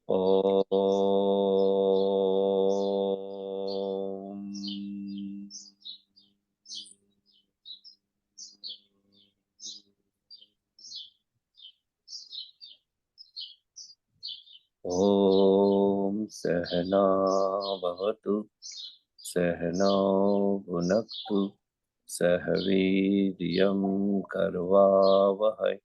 Om. Om Sahana Bhavatu Sahana Bhunaktu Sahaviryam Karvavahai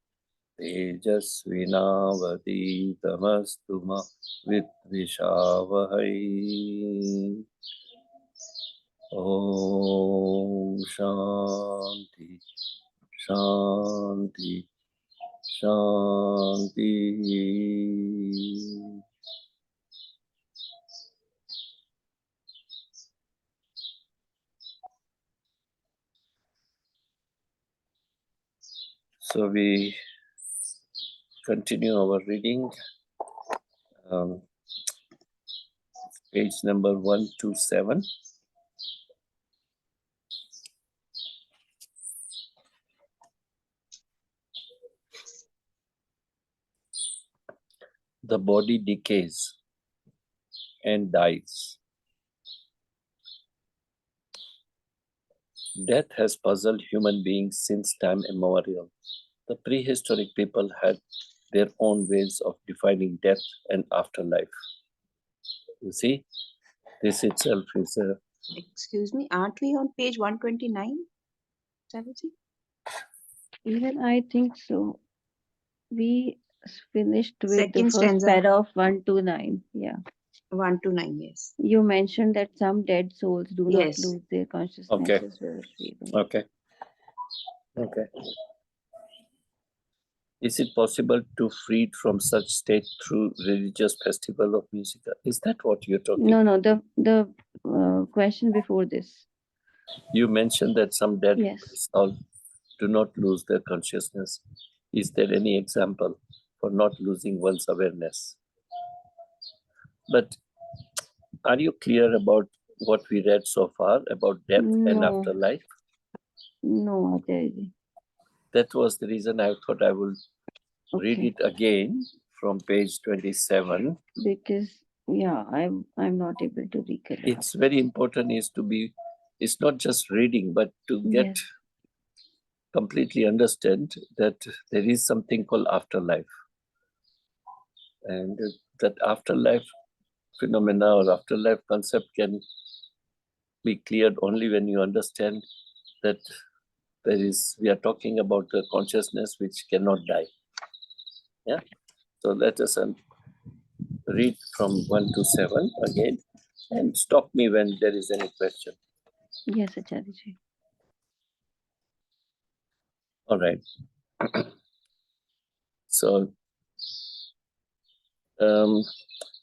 Tejasvinavaditamastu ma Vidvishavahai. Om Shanti Shanti Shanti. So we continue our reading, page number 127. The body decays and dies. Death has puzzled human beings since time immemorial. The prehistoric people had their own ways of defining death and afterlife. You see, this itself is a... Excuse me, aren't we on page 129? Saviji? Even I think so. We finished with Second the first stanza. para of 129. Yeah. 129, yes. You mentioned that some dead souls do Yes. not lose their consciousness Okay. as well as freedom. Okay. Okay. Is it possible to free from such state through religious festival of music? Is that what you're talking? No, the question before this. You mentioned that some dead Yes. souls do not lose their consciousness. Is there any example for not losing one's awareness? But are you clear about what we read so far about death and No. afterlife? No, Acharya. That was the reason I thought I will read Okay. it again from page 27. Because yeah, I'm not able to recall. It's very important it's not just reading, but to get Yes. completely understand that there is something called afterlife. And that afterlife phenomena or afterlife concept can be cleared only when you understand that we are talking about a consciousness which cannot die. Yeah. So let us read from 1 to 7 again and stop me when there is any question. Yes, Acharya. All right. So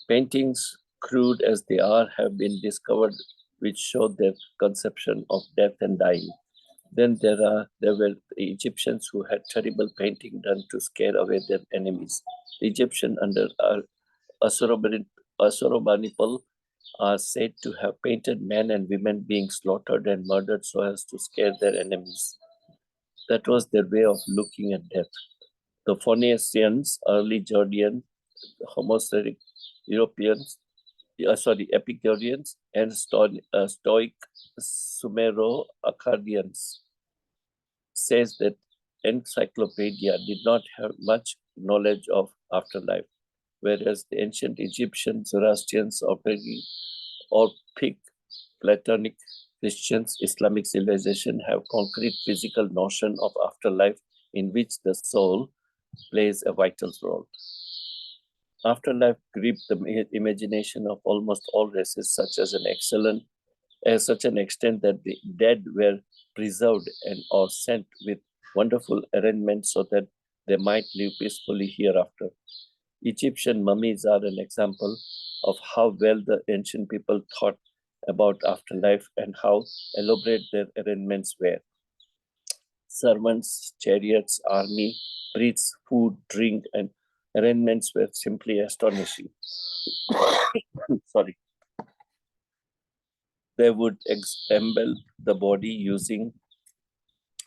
paintings, crude as they are, have been discovered which show their conception of death and dying. Then there were the Egyptians who had terrible painting done to scare away their enemies. The Egyptian under Assurbanipal are said to have painted men and women being slaughtered and murdered so as to scare their enemies. That was their way of looking at death. The Phoenicians, early Georgian, Homeric Europeans, Epicureans, and Stoic Sumero-Akkadians says that encyclopedia did not have much knowledge of afterlife, whereas the ancient Egyptian Zoroastrians or Platonic Christians, Islamic civilization have concrete physical notion of afterlife in which the soul plays a vital role. Afterlife gripped the imagination of almost all races, such an extent that the dead were preserved or sent with wonderful arrangements so that they might live peacefully hereafter. Egyptian mummies are an example of how well the ancient people thought about afterlife and how elaborate their arrangements were. Servants, chariots, army, priests, food, drink, and arrangements were simply astonishing. Sorry. They would assemble the body using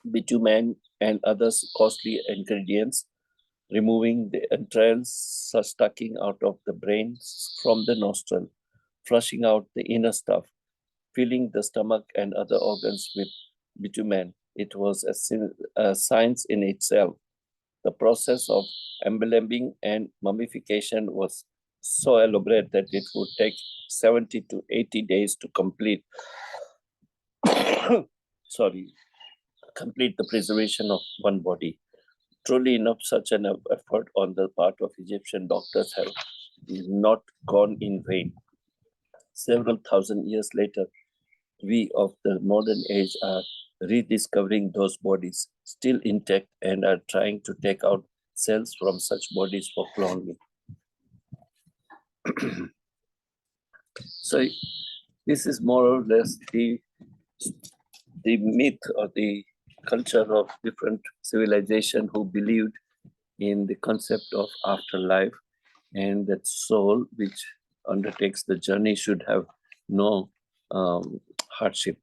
bitumen and other costly ingredients, removing the entrails sticking out of the brain from the nostril, flushing out the inner stuff, filling the stomach and other organs with bitumen. It was a science in itself. The process of embalming and mummification was so elaborate that it would take 70 to 80 days to complete. Complete the preservation of one body. Truly enough, such an effort on the part of Egyptian doctors have not gone in vain. Several thousand years later, we of the modern age are rediscovering those bodies still intact and are trying to take out cells from such bodies for cloning. So this is more or less the myth or the culture of different civilization who believed in the concept of afterlife, and that soul which undertakes the journey should have no hardship.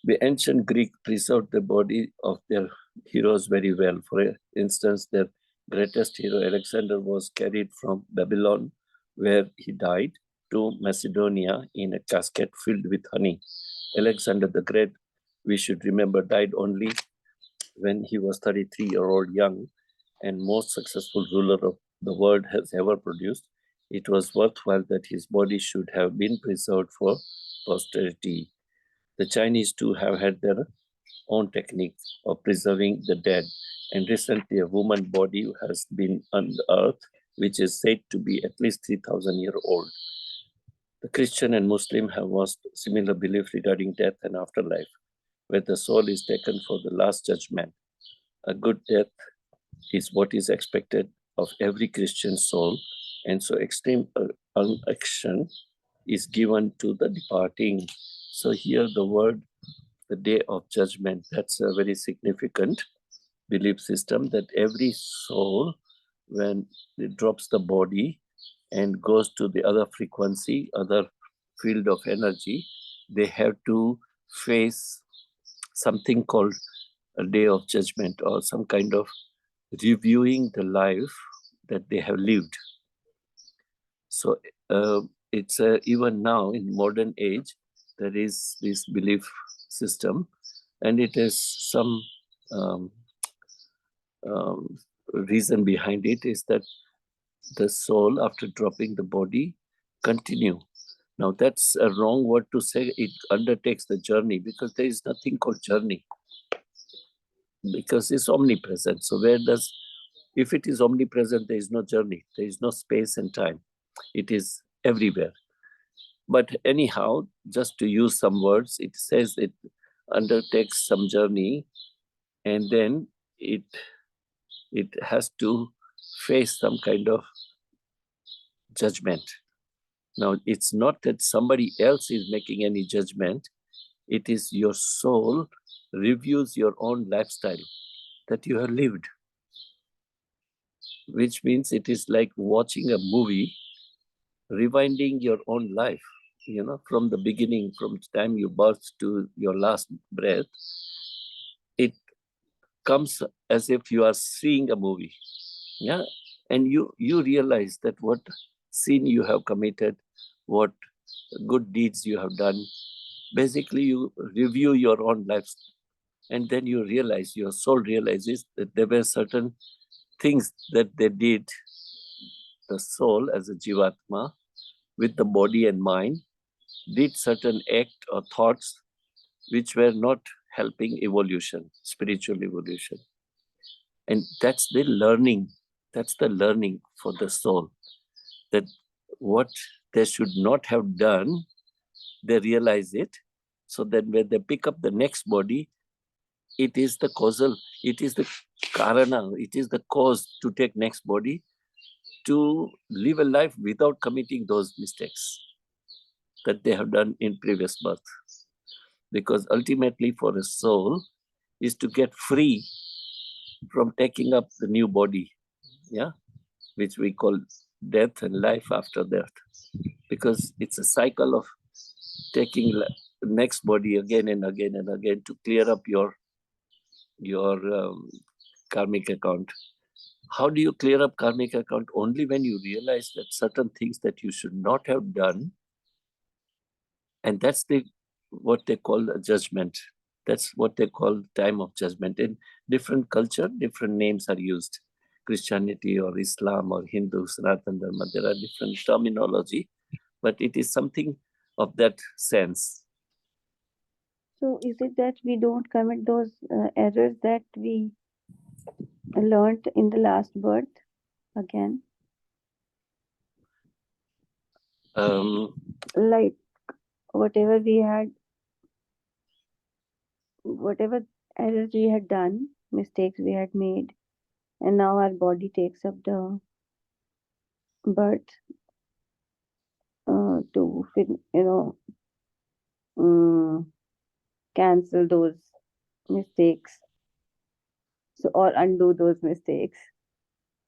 The ancient Greek preserved the body of their heroes very well. For instance, their greatest hero, Alexander, was carried from Babylon, where he died, to Macedonia in a casket filled with honey. Alexander the Great, we should remember, died only when he was 33-year-old young and most successful ruler of the world has ever produced. It was worthwhile that his body should have been preserved for posterity. The Chinese too have had their own technique of preserving the dead, and recently a woman's body has been unearthed, which is said to be at least 3,000 years old. The Christian and Muslim have most similar belief regarding death and afterlife, where the soul is taken for the last judgment. A good death is what is expected of every Christian soul, and so extreme unction is given to the departing. So here the word, the day of judgment, that's a very significant belief system, that every soul, when it drops the body and goes to the other frequency, other field of energy, they have to face something called a day of judgment, or some kind of reviewing the life that they have lived. So it's even now in modern age, there is this belief system, and it has some reason behind it, is that the soul, after dropping the body, continue. Now that's a wrong word to say, it undertakes the journey, because there is nothing called journey, because it's omnipresent. So if it is omnipresent, there is no journey, there is no space and time, it is everywhere. But anyhow, just to use some words, it says it undertakes some journey, and then it has to face some kind of judgment. Now, it's not that somebody else is making any judgment, it is your soul reviews your own lifestyle that you have lived, which means it is like watching a movie, rewinding your own life, from the beginning, from the time you birth to your last breath. It comes as if you are seeing a movie, and you realize that what sin you have committed, what good deeds you have done. Basically, you review your own life, and then you realize, your soul realizes that there were certain things that they did, the soul as a jivatma, with the body and mind, did certain act or thoughts which were not helping evolution, spiritual evolution. And that's the learning for the soul, that what they should not have done, they realize it. So that when they pick up the next body, it is the causal, it is the karana, it is the cause to take next body, to live a life without committing those mistakes that they have done in previous birth. Because ultimately for a soul is to get free from taking up the new body, which we call death and life after death. Because it's a cycle of taking next body again and again and again to clear up your karmic account. How do you clear up karmic account? Only when you realize that certain things that you should not have done, and that's what they call a judgment. That's what they call time of judgment. In different culture, different names are used. Christianity or Islam or Hindu, Sanatana Dharma, there are different terminology, but it is something of that sense. So is it that we don't commit those errors that we learned in the last birth again? Like whatever errors we had done, mistakes we had made, and now our body takes up the birth to cancel those mistakes, so or undo those mistakes.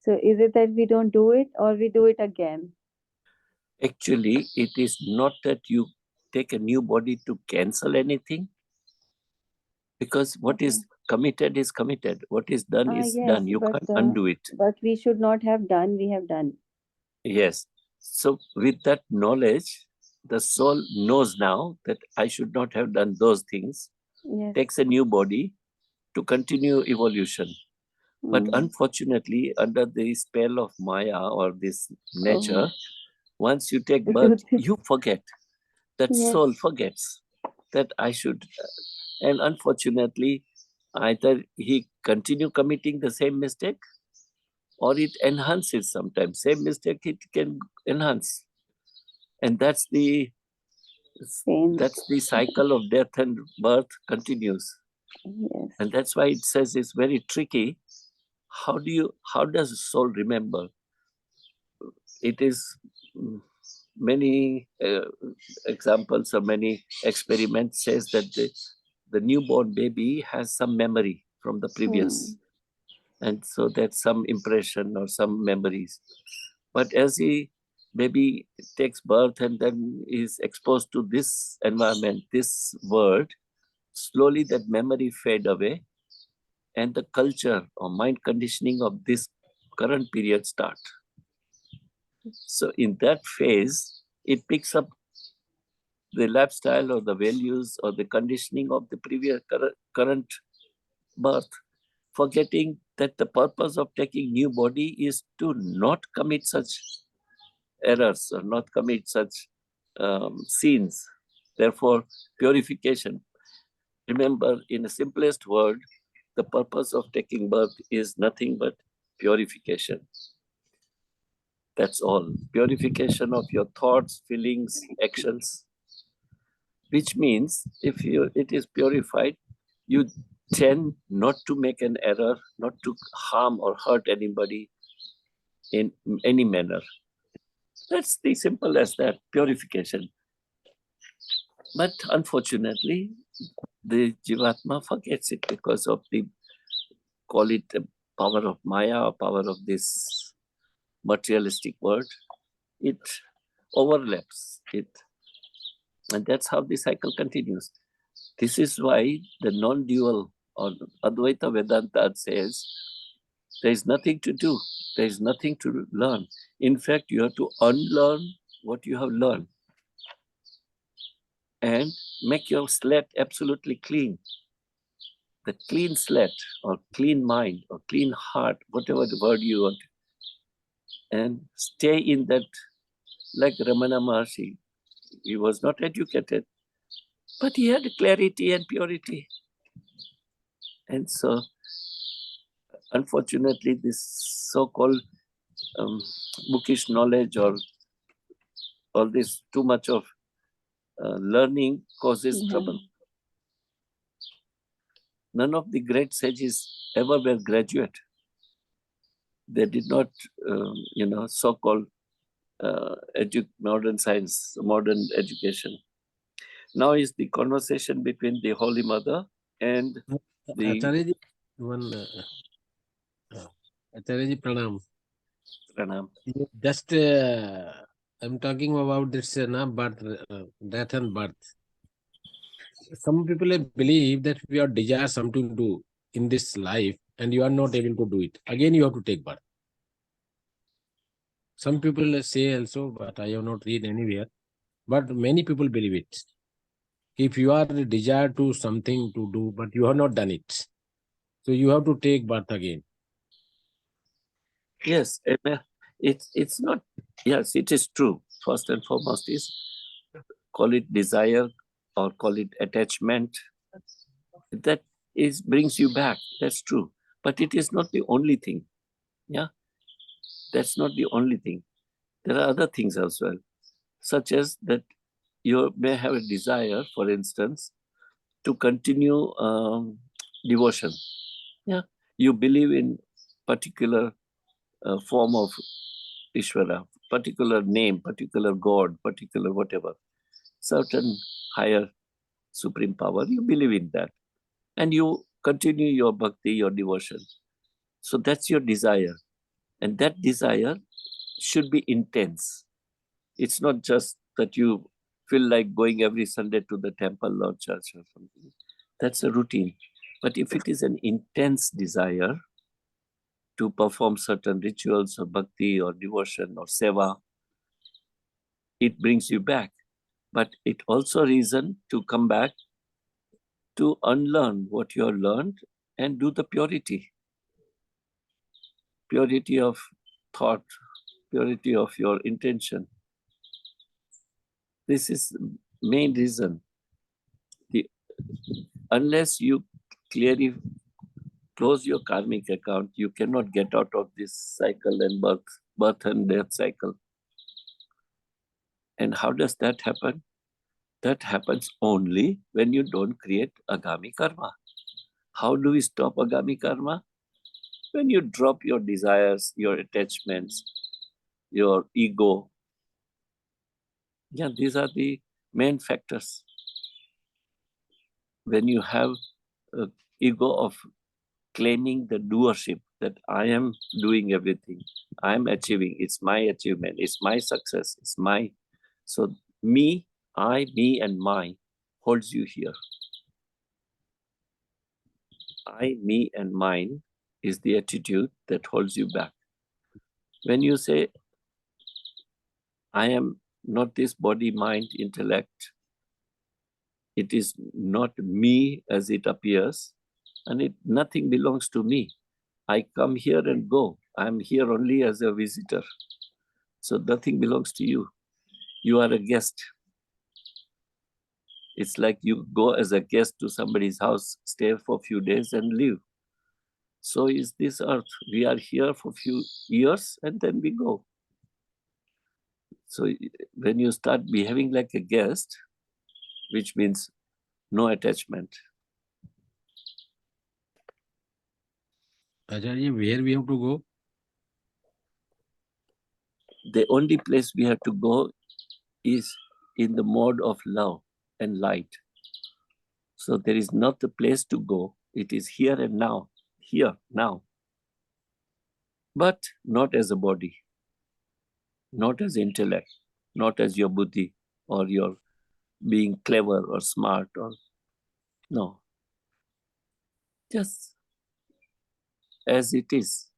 So is it that we don't do it, or we do it again? Actually, it is not that you take a new body to cancel anything, because what is committed is committed. What is done is done. You can't undo it. But we should not have done, we have done. Yes. So with that knowledge, the soul knows now that I should not have done those things, takes a new body to continue evolution. But unfortunately, under the spell of Maya or this nature, once you take birth, you forget. That soul forgets that I should. And unfortunately, either he continue committing the same mistake, or it enhances sometimes. Same mistake, it can enhance. And that's the cycle of death and birth continues. Yes. And that's why it says it's very tricky. How does the soul remember? It is many examples or many experiments says that the newborn baby has some memory from the previous. And so that's some impression or some memories. But as he maybe takes birth and then is exposed to this environment, this world, slowly that memory fade away and the culture or mind conditioning of this current period start. So in that phase, it picks up the lifestyle or the values or the conditioning of the previous current birth, forgetting that the purpose of taking new body is to not commit such errors or not commit such sins. Therefore, purification. Remember, in the simplest word, the purpose of taking birth is nothing but purification. That's all. Purification of your thoughts, feelings, actions. Which means if it is purified, you tend not to make an error, not to harm or hurt anybody in any manner. That's the simple as that, purification. But unfortunately, the Jivatma forgets it because of call it the power of Maya or power of this materialistic world. It overlaps it. And that's how the cycle continues. This is why the non-dual or Advaita Vedanta says there is nothing to do. There is nothing to learn. In fact, you have to unlearn what you have learned and make your slate absolutely clean. The clean slate or clean mind or clean heart, whatever the word you want, and stay in that, like Ramana Maharshi. He was not educated, but he had clarity and purity. And so, unfortunately, this so-called bookish knowledge or all this too much of learning causes trouble. None of the great sages ever were graduate. They did not, so-called modern science, modern education. Now is the conversation between the Holy Mother and the Acharya Pranam. Pranam. Just I'm talking about this birth, death and birth. Some people believe that we are desire something to do in this life, and you are not able to do it. Again, you have to take birth. Some people say also, but I have not read anywhere. But many people believe it. If you are desire to something to do, but you have not done it, so you have to take birth again. Yes, it's not. Yes, it is true. First and foremost is, call it desire or call it attachment. That is brings you back. That's true. But it is not the only thing. Yeah, that's not the only thing. There are other things as well, such as that you may have a desire, for instance, to continue devotion. Yeah, you believe in particular form of Ishvara, particular name, particular God, particular whatever, certain higher supreme power. You believe in that, and you continue your bhakti, your devotion. So that's your desire, and that desire should be intense. It's not just that you feel like going every Sunday to the temple or church or something. That's a routine. But if it is an intense desire to perform certain rituals or bhakti or devotion or seva, it brings you back. But it also reason to come back to unlearn what you have learned and do the purity. Purity of thought, purity of your intention. This is main reason. Unless you clearly close your karmic account, you cannot get out of this cycle and birth and death cycle. And how does that happen? That happens only when you don't create agami karma. How do we stop agami karma? When you drop your desires, your attachments, your ego. Yeah, these are the main factors. When you have ego of claiming the doership, that I am doing everything, I am achieving, it's my achievement, it's my success, it's my. So me, I, me, and my holds you here. I, me, and mine is the attitude that holds you back. When you say, I am not this body, mind, intellect, it is not me as it appears, and nothing belongs to me. I come here and go. I'm here only as a visitor. So nothing belongs to you. You are a guest. It's like you go as a guest to somebody's house, stay for a few days and leave. So is this earth. We are here for a few years and then we go. So when you start behaving like a guest, which means no attachment. Acharya, where we have to go? The only place we have to go is in the mode of love and light. So there is not a place to go. It is here and now, here, now. But not as a body, not as intellect, not as your buddhi or your being clever or smart or no. Just as it is.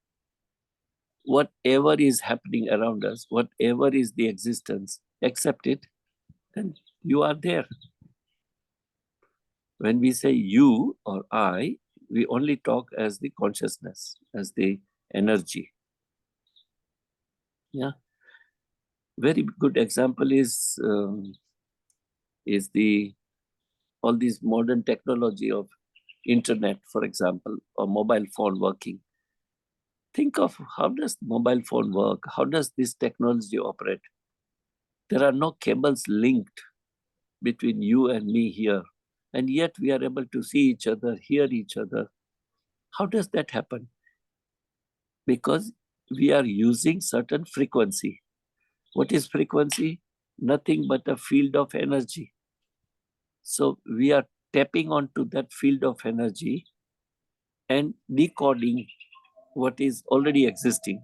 Whatever is happening around us, whatever is the existence, accept it, and you are there. When we say you or I, we only talk as the consciousness, as the energy. Yeah. Very good example is the all these modern technology of internet, for example, or mobile phone working. Think of how does mobile phone work? How does this technology operate? There are no cables linked between you and me here, and yet we are able to see each other, hear each other. How does that happen? Because we are using certain frequency. What is frequency? Nothing but a field of energy. So we are tapping onto that field of energy and decoding what is already existing.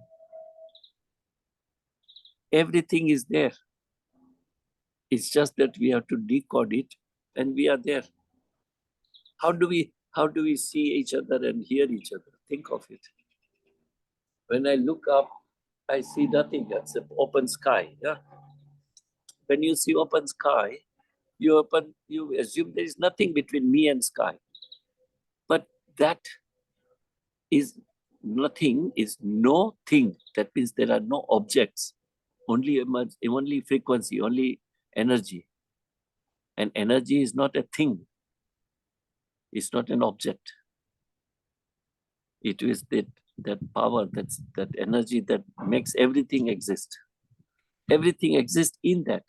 Everything is there. It's just that we have to decode it and we are there. How do we see each other and hear each other? think of it. When I look up, I see nothing. That's an open sky. Yeah. When you see open sky, you assume there is nothing between me and sky. But that is nothing, is no thing. That means there are no objects, only frequency, only energy. And energy is not a thing. It's not an object. It is that power, that energy that makes everything exist. Everything exists in that.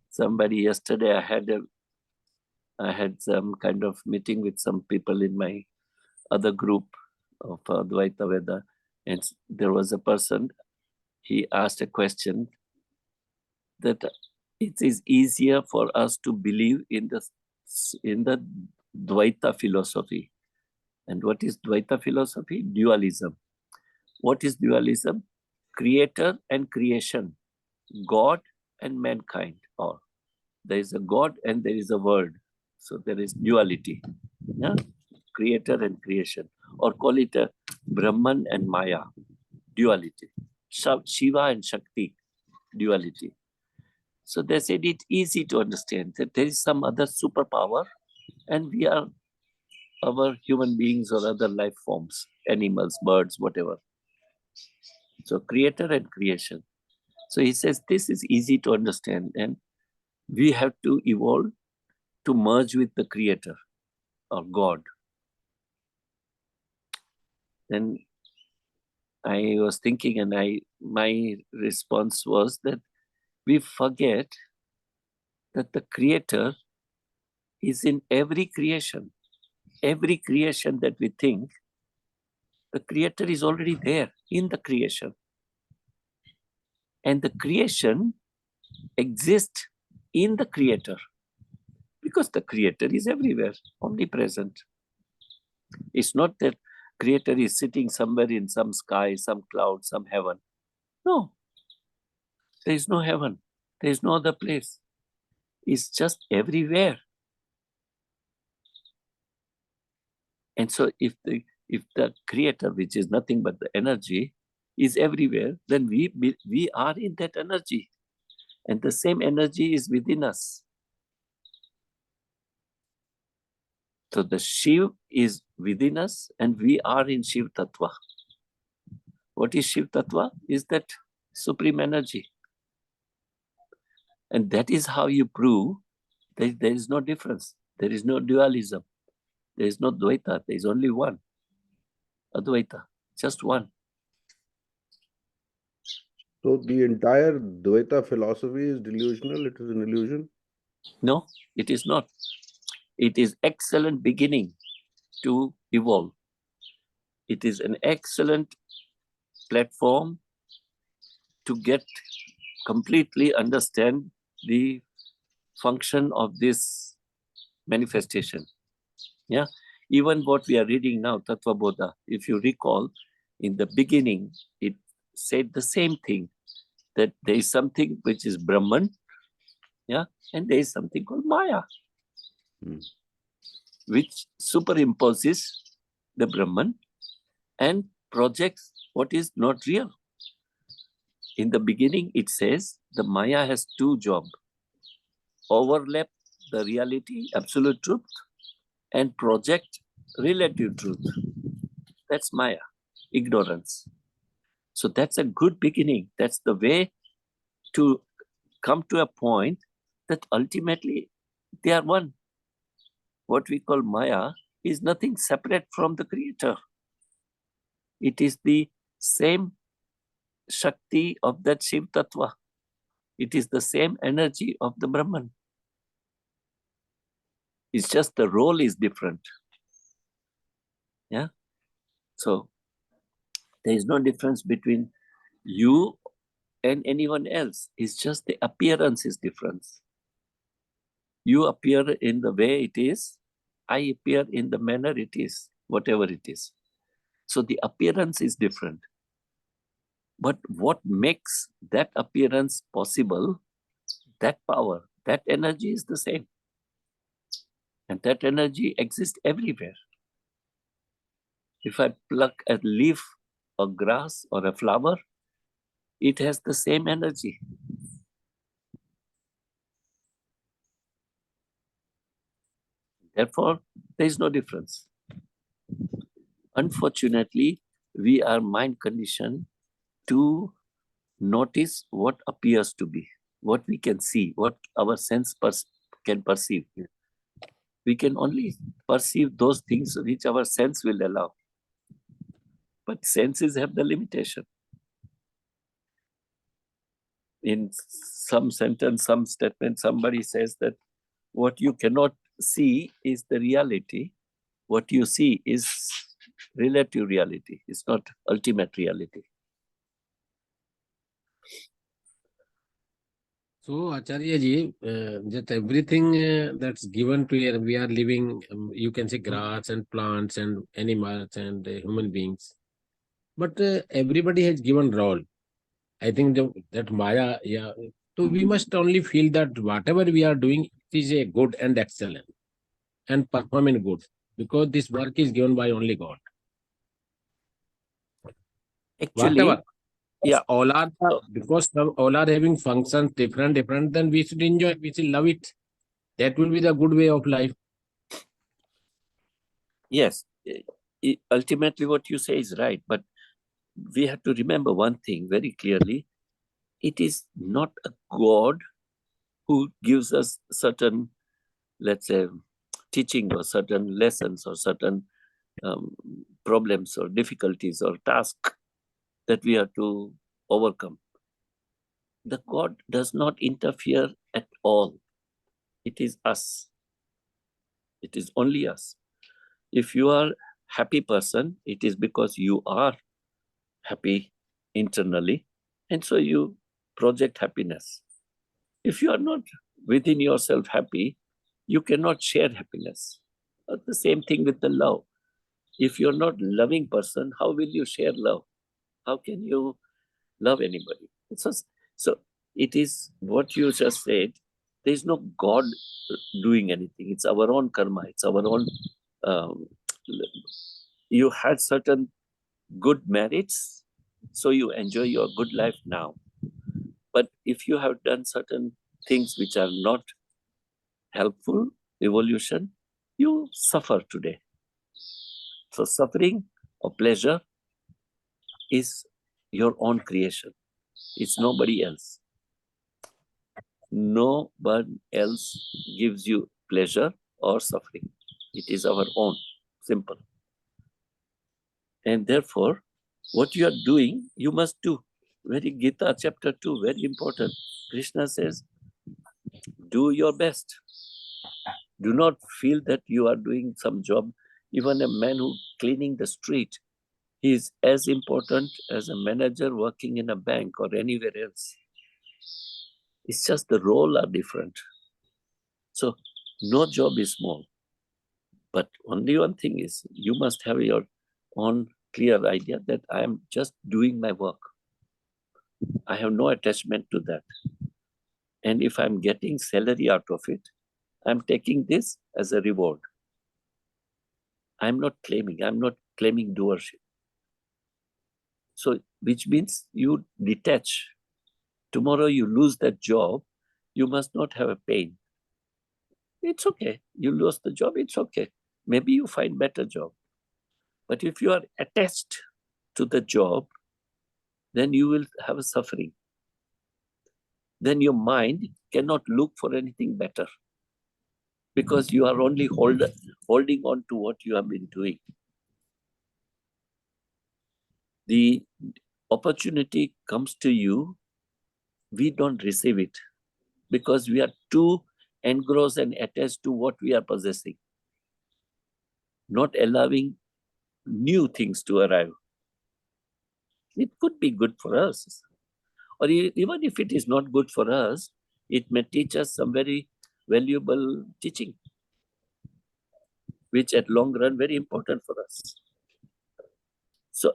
Somebody yesterday, I had some kind of meeting with some people in my other group of Tattvabodha, and there was a person. He asked a question that it is easier for us to believe in the Dvaita philosophy. And what is Dvaita philosophy? Dualism. What is dualism? Creator and creation, God and mankind, or there is a God and there is a world. So there is duality, yeah? Creator and creation, or call it a Brahman and Maya, duality. Shiva and Shakti, duality. So they said it's easy to understand that there is some other superpower and we are our human beings or other life forms, animals, birds, whatever. So creator and creation. So he says this is easy to understand and we have to evolve to merge with the creator or God. Then I was thinking and my response was that we forget that the creator is in every creation. Every creation that we think, the creator is already there in the creation. And the creation exists in the creator because the creator is everywhere, omnipresent. It's not that creator is sitting somewhere in some sky, some cloud, some heaven. No, there is no heaven. There is no other place. It's just everywhere. And so if the creator, which is nothing but the energy, is everywhere, then we are in that energy. And the same energy is within us. So the Shiv is within us and we are in Shiv Tattva. What is Shiv Tattva? Is that supreme energy. And that is how you prove that there is no difference. There is no dualism. There is no Dvaita. There is only one. Advaita. Just one. So the entire Dvaita philosophy is delusional. It is an illusion. No, it is not. It is excellent beginning to evolve. It is an excellent platform to get completely understand the function of this manifestation. Yeah, even what we are reading now, Tattvabodha, if you recall, in the beginning, it said the same thing, that there is something which is Brahman, yeah, and there is something called Maya, which superimposes the Brahman and projects what is not real. In the beginning, it says the Maya has two jobs: overlap the reality, absolute truth, and project relative truth. That's Maya, ignorance. So that's a good beginning. That's the way to come to a point that ultimately they are one. What we call Maya is nothing separate from the creator. It is the same Shakti of that Shiv Tattva. It is the same energy of the Brahman. It's just the role is different. Yeah. So there is no difference between you and anyone else. It's just the appearance is different. You appear in the way it is. I appear in the manner it is, whatever it is. So the appearance is different. But what makes that appearance possible, that power, that energy is the same. And that energy exists everywhere. If I pluck a leaf or grass or a flower, it has the same energy. Therefore, there is no difference. Unfortunately, we are mind conditioned to notice what appears to be, what we can see, what our sense can perceive. We can only perceive those things which our sense will allow. But senses have the limitation. In some sentence, some statement, somebody says that what you cannot see is the reality. What you see is relative reality. It's not ultimate reality. So, Acharya ji, just everything that's given to you, we are living, you can say grass and plants and animals and human beings. But everybody has given role. I think that Maya, yeah. So we must only feel that whatever we are doing is a good and excellent and performing good, because this work is given by only God. Actually, Whatever. yeah. All are, because all are having functions different, then we should enjoy, we should love it. That will be the good way of life. Yes, ultimately what you say is right, but we have to remember one thing very clearly. It is not a God who gives us certain, let's say, teaching or certain lessons or certain problems or difficulties or tasks that we have to overcome. The God does not interfere at all. It is us. It is only us. If you are a happy person, it is because you are happy internally, and so you project happiness. If you are not within yourself happy, you cannot share happiness. The same thing with the love. If you're not loving person, how will you share love? How can you love anybody? So it is what you just said. There is no God doing anything. It's our own karma. It's our own. You had certain good merits, so you enjoy your good life now. But if you have done certain things which are not helpful, evolution, you suffer today. So suffering or pleasure is your own creation. It's nobody else. No one else gives you pleasure or suffering. It is our own. Simple. And therefore, what you are doing, you must do. Very Gita chapter 2, very important. Krishna says, do your best. Do not feel that you are doing some job. Even a man who cleaning the street, he is as important as a manager working in a bank or anywhere else. It's just the role are different. So no job is small. But only one thing is, you must have your own clear idea that I am just doing my work. I have no attachment to that. And if I'm getting salary out of it, I'm taking this as a reward. I'm not claiming doership. So, which means you detach. Tomorrow you lose that job, you must not have a pain. It's okay. You lose the job, it's okay. Maybe you find better job. But if you are attached to the job, then you will have a suffering. Then your mind cannot look for anything better because you are only holding on to what you have been doing. The opportunity comes to you, we don't receive it because we are too engrossed and attached to what we are possessing, not allowing new things to arrive. It could be good for us, or even if it is not good for us, it may teach us some very valuable teaching, which at long run very important for us. So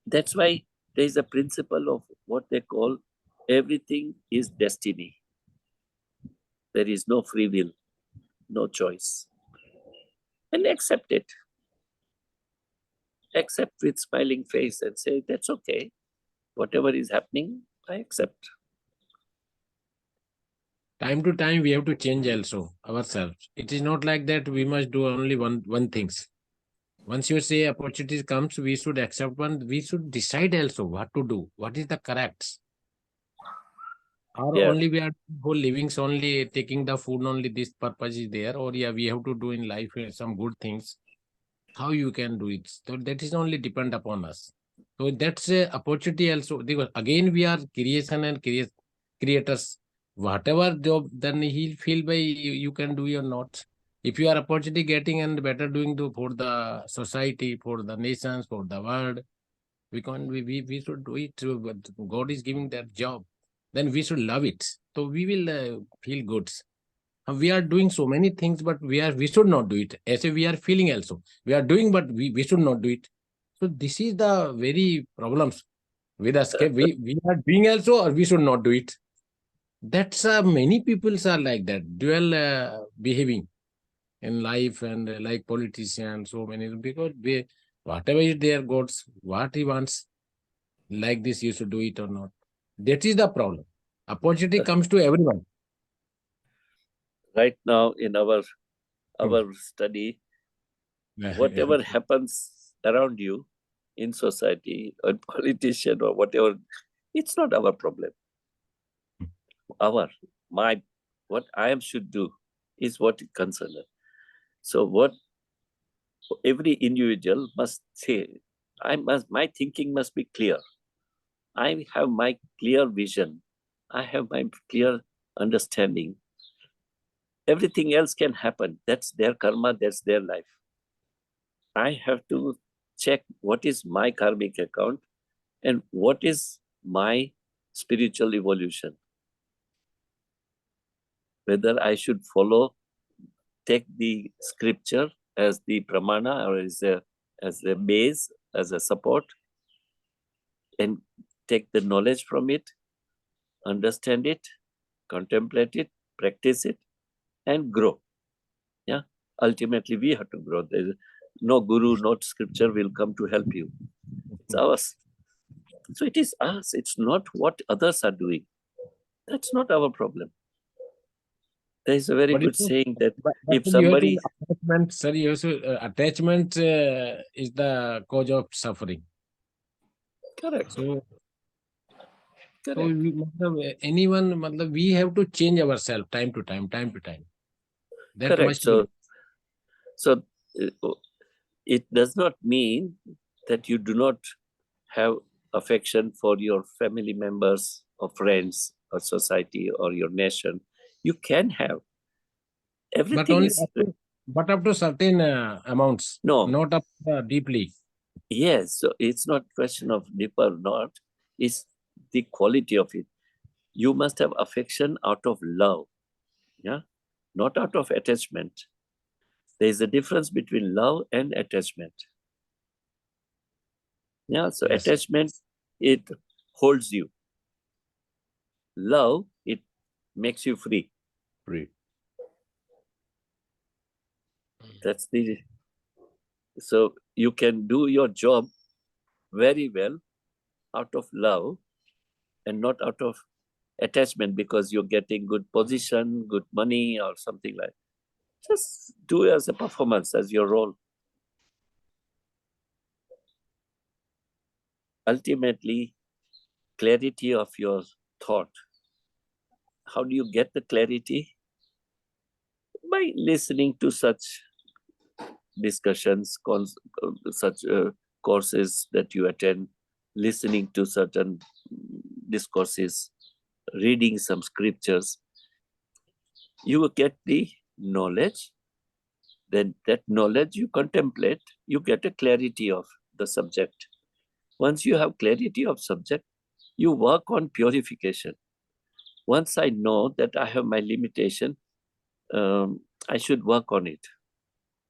that's why there is a principle of what they call everything is destiny. There is no free will, no choice. And accept it. Accept with smiling face and say, that's okay. Whatever is happening, I accept. Time to time, we have to change also ourselves. It is not like that we must do only one things. Once you say opportunity comes, we should accept one. We should decide also what to do. What is the correct? Or Yeah. only we are whole livings only taking the food only. This purpose is there. Or yeah, we have to do in life some good things. How you can do it? So that is only depend upon us. So that's a opportunity also. Because again, we are creation and creators. Whatever job, then he'll feel by you can do or not. If you are opportunity getting and better doing for the society, for the nations, for the world, we should do it. But God is giving that job, then we should love it. So we will feel good. We are doing so many things, but we should not do it. As if we are feeling also. We are doing, but we should not do it. So this is the very problems with us. Okay? We are doing also, or we should not do it. That's many people are like that, dual behaving in life and like politicians, so many, because whatever is their gods, what he wants, like this, you should do it or not. That is the problem. Opportunity comes to everyone. Right now in our Hmm. study, whatever happens around you in society or politician or whatever, it's not our problem. What I am should do is what it concerns. So what every individual must say, my thinking must be clear. I have my clear vision. I have my clear understanding. Everything else can happen. That's their karma, that's their life. I have to check what is my karmic account and what is my spiritual evolution. Whether I should take the scripture as the pramana or as a base, as a support, and take the knowledge from it, understand it, contemplate it, practice it, and grow. Yeah. Ultimately, we have to grow. There's no guru, no scripture will come to help you. It's ours. So it is us. It's not what others are doing. That's not our problem. There is a very good saying that if you have to somebody... attachment, sir, you have to, attachment is the cause of suffering. Correct. So Correct. anyone, we have to change ourselves time to time. That Correct. must be. So it does not mean that you do not have affection for your family members or friends or society or your nation. You can have. Everything is... But up to certain amounts, No. not up deeply. Yes, so it's not question of deep or not, it's the quality of it. You must have affection out of love, yeah, not out of attachment. There is a difference between love and attachment. Yeah, so Yes. Attachment, it holds you. Love, it makes you free. Free. That's the... So you can do your job very well out of love and not out of attachment because you're getting good position, good money or something like that. Just do it as a performance, as your role. Ultimately, clarity of your thought. How do you get the clarity? By listening to such discussions, such courses that you attend, listening to certain discourses, reading some scriptures. You will get the knowledge. Then that knowledge you contemplate, you get a clarity of the subject. Once you have clarity of subject, you work on purification. Once I know that I have my limitation, I should work on it.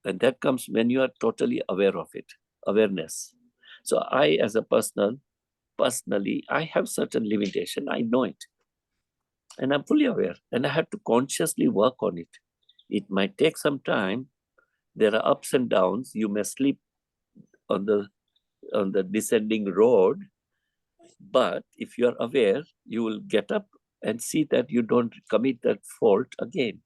And that comes when you are totally aware of it, awareness. So I, as a personally, I have certain limitation. I know it. And I'm fully aware. And I have to consciously work on it. It might take some time. There are ups and downs. You may sleep on the descending road, but if you are aware, you will get up and see that you don't commit that fault again.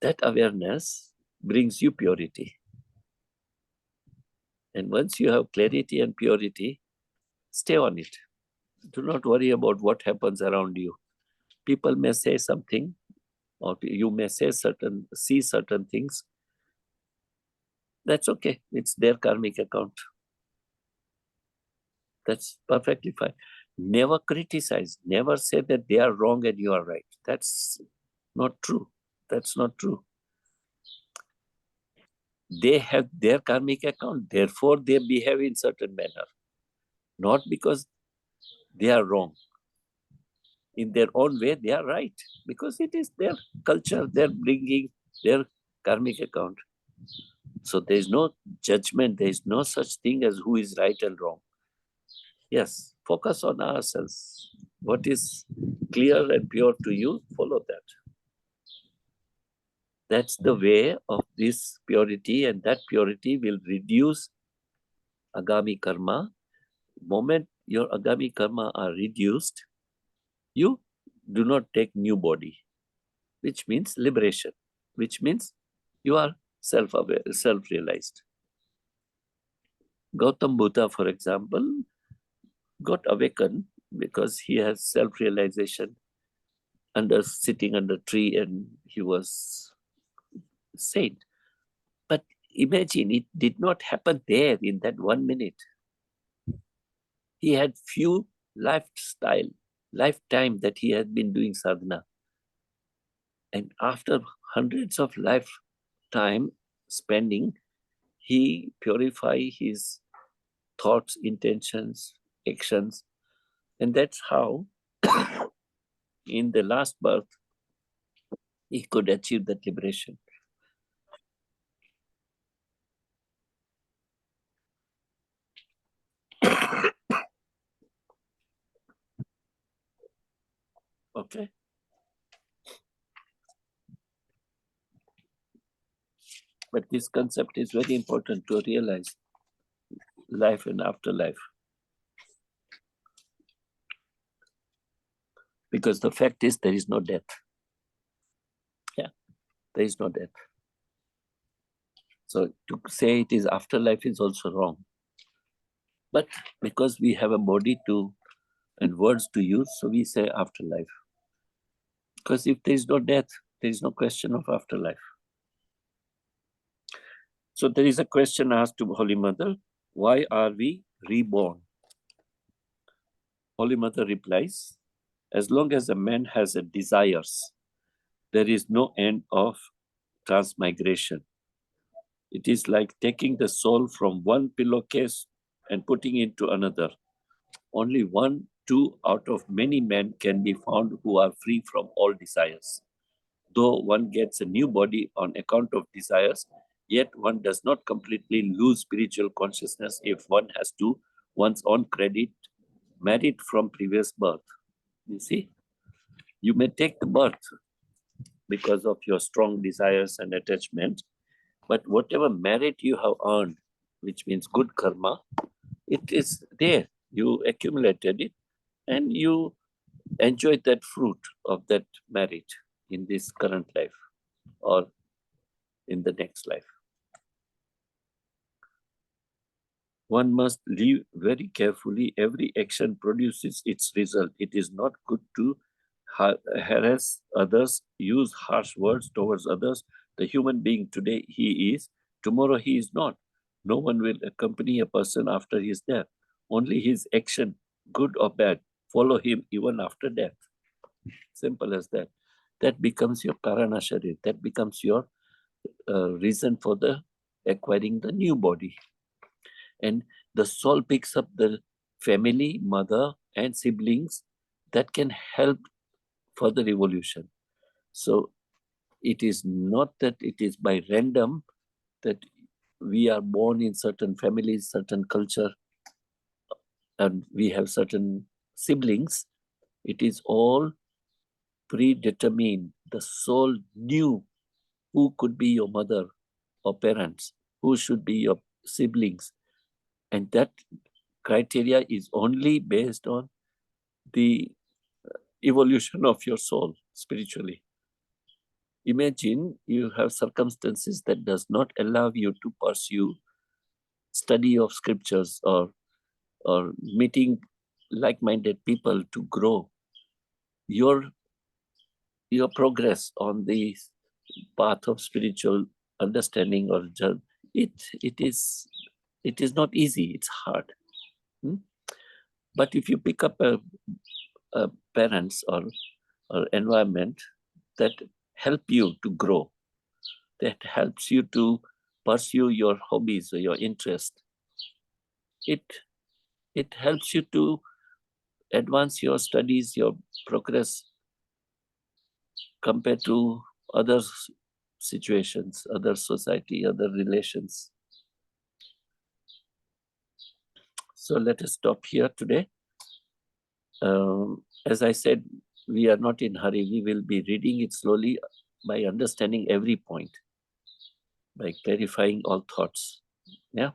That awareness brings you purity. And once you have clarity and purity, stay on it. Do not worry about what happens around you. People may say something, or you may see certain things. That's okay. It's their karmic account. That's perfectly fine. Never criticize. Never say that they are wrong and you are right. That's not true. That's not true. They have their karmic account. Therefore, they behave in certain manner. Not because they are wrong. In their own way, they are right. Because it is their culture. They're bringing their karmic account. So there is no judgment. There is no such thing as who is right and wrong. Yes, focus on ourselves. What is clear and pure to you, follow that. That's the way of this purity, and that purity will reduce agami karma. Moment your agami karma are reduced, you do not take new body, which means liberation, which means you are self-aware, self-realized. Gautam Buddha, for example, got awakened because he has self-realization sitting under a tree, and he was saint. But imagine, it did not happen there in that 1 minute. He had few lifetime that he had been doing sadhana. And after hundreds of lifetime spending, he purified his thoughts, intentions, actions. And that's how in the last birth, he could achieve that liberation. Okay. But this concept is very important to realize, life and afterlife. Because the fact is, there is no death. Yeah, there is no death. So to say it is afterlife is also wrong. But because we have a body and words to use, so we say afterlife. Because if there is no death, there is no question of afterlife. So there is a question asked to Holy Mother, why are we reborn? Holy Mother replies, as long as a man has a desires, there is no end of transmigration. It is like taking the soul from one pillowcase and putting it into another. Only 1, 2 out of many men can be found who are free from all desires. Though one gets a new body on account of desires, yet one does not completely lose spiritual consciousness if one has to one's own credit merit from previous birth. You see, you may take the birth because of your strong desires and attachment, but whatever merit you have earned, which means good karma, it is there. You accumulated it and you enjoy that fruit of that merit in this current life or in the next life. One must live very carefully. Every action produces its result. It is not good to harass others, use harsh words towards others. The human being today he is, tomorrow he is not. No one will accompany a person after his death. Only his action, good or bad, follow him even after death. Simple as that. That becomes your karana sharir. That becomes your reason for the acquiring the new body. And the soul picks up the family, mother, and siblings that can help further evolution. So it is not that it is by random that we are born in certain families, certain culture, and we have certain siblings. It is all predetermined. The soul knew who could be your mother or parents, who should be your siblings. And that criteria is only based on the evolution of your soul spiritually. Imagine you have circumstances that does not allow you to pursue study of scriptures or meeting like-minded people to grow. Your progress on the path of spiritual understanding or journey, it is not easy, it's hard. But if you pick up a parents or environment that help you to grow, that helps you to pursue your hobbies or your interest, it helps you to advance your studies, your progress compared to other situations, other society, other relations. So let us stop here today. As I said, we are not in hurry. We will be reading it slowly by understanding every point, by clarifying all thoughts. Yeah.